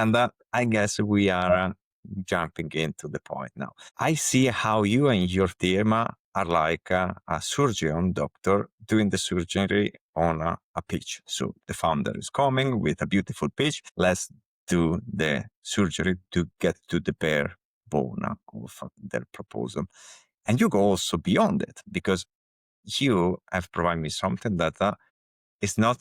And I guess we are jumping into the point now. I see how you and your team are like a surgeon doctor doing the surgery on a pitch. So the founder is coming with a beautiful pitch. Let's do the surgery to get to the bare bone of their proposal. And you go also beyond it because you have provided me something that is not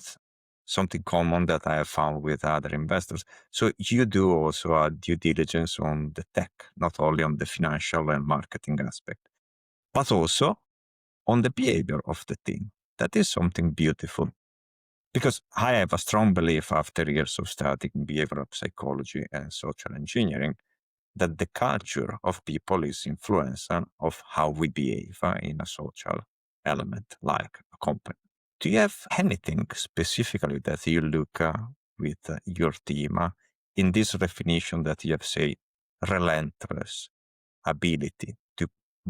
something common that I have found with other investors. So you do also a due diligence on the tech, not only on the financial and marketing aspect, but also on the behavior of the team. That is something beautiful. Because I have a strong belief after years of studying behavioral psychology and social engineering that the culture of people is influence of how we behave in a social element like a company. Do you have anything specifically that you look with your team in this definition that you have said, relentless ability to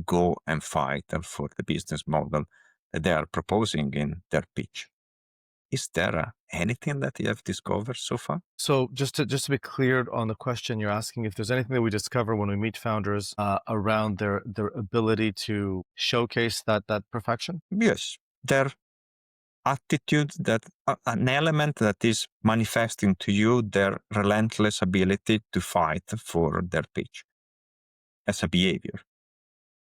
go and fight for the business model that they are proposing in their pitch? Is there anything that you have discovered so far? So just to be clear on the question you're asking, if there's anything that we discover when we meet founders around their ability to showcase that perfection? Yes, their attitude, that an element that is manifesting to you their relentless ability to fight for their pitch as a behavior,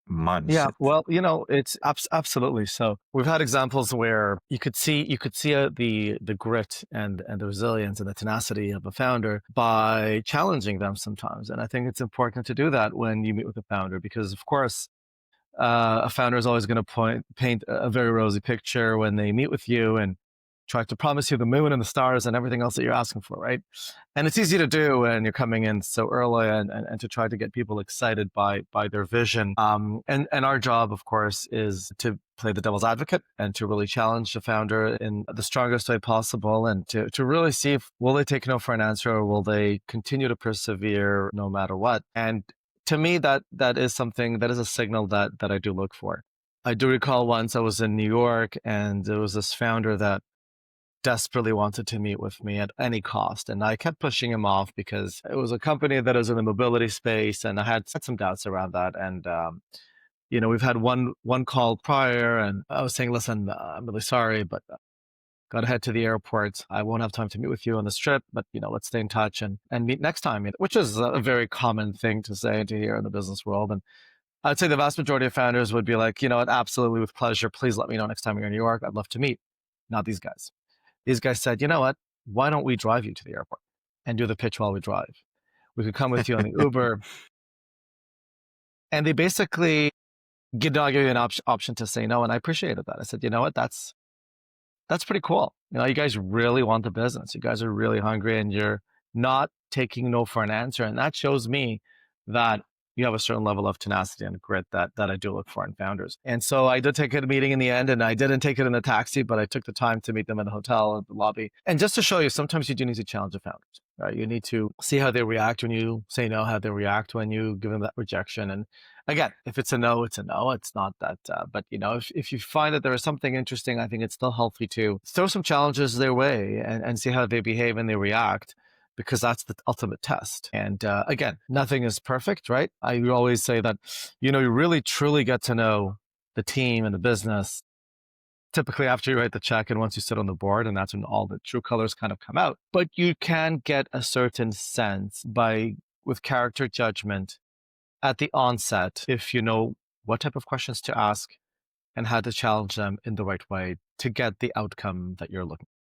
Yeah, mindset. well, it's absolutely. So we've had examples where you could see the grit and the resilience and the tenacity of a founder by challenging them sometimes. And I think it's important to do that when you meet with a founder, because of course, a founder is always going to paint a very rosy picture when they meet with you and try to promise you the moon and the stars and everything else that you're asking for, right? And it's easy to do when you're coming in so early and to try to get people excited by their vision. And our job, of course, is to play the devil's advocate and to really challenge the founder in the strongest way possible, and to really see if will they take no for an answer, or will they continue to persevere no matter what. And to me, that is something, that is a signal that I do look for. I do recall once I was in New York and there was this founder that desperately wanted to meet with me at any cost. And I kept pushing him off because it was a company that was in the mobility space, and I had some doubts around that. And, we've had one call prior, and I was saying, listen, I'm really sorry, but got to head to the airport. I won't have time to meet with you on this trip, but let's stay in touch and meet next time, which is a very common thing to say and to hear in the business world. And I'd say the vast majority of founders would be like, what, absolutely, with pleasure. Please let me know next time you're in New York. I'd love to meet. Not these guys. These guys said, you know what? Why don't we drive you to the airport and do the pitch while we drive? We could come with you on the Uber. And they basically did not give you an option to say no. And I appreciated that. I said, you know what? That's pretty cool. You guys really want the business. You guys are really hungry and you're not taking no for an answer. And that shows me that you have a certain level of tenacity and grit that I do look for in founders. And so I did take a meeting in the end, and I didn't take it in the taxi, but I took the time to meet them in the hotel, at the lobby. And just to show you, sometimes you do need to challenge the founders, right? You need to see how they react when you say no, how they react when you give them that rejection. And again, if it's a no, it's a no. It's not that, but if you find that there is something interesting, I think it's still healthy to throw some challenges their way and see how they behave and they react, because that's the ultimate test. And again, nothing is perfect, right? I always say that, you really truly get to know the team and the business typically after you write the check and once you sit on the board, and that's when all the true colors kind of come out. But you can get a certain sense with character judgment at the onset, if you know what type of questions to ask and how to challenge them in the right way to get the outcome that you're looking for.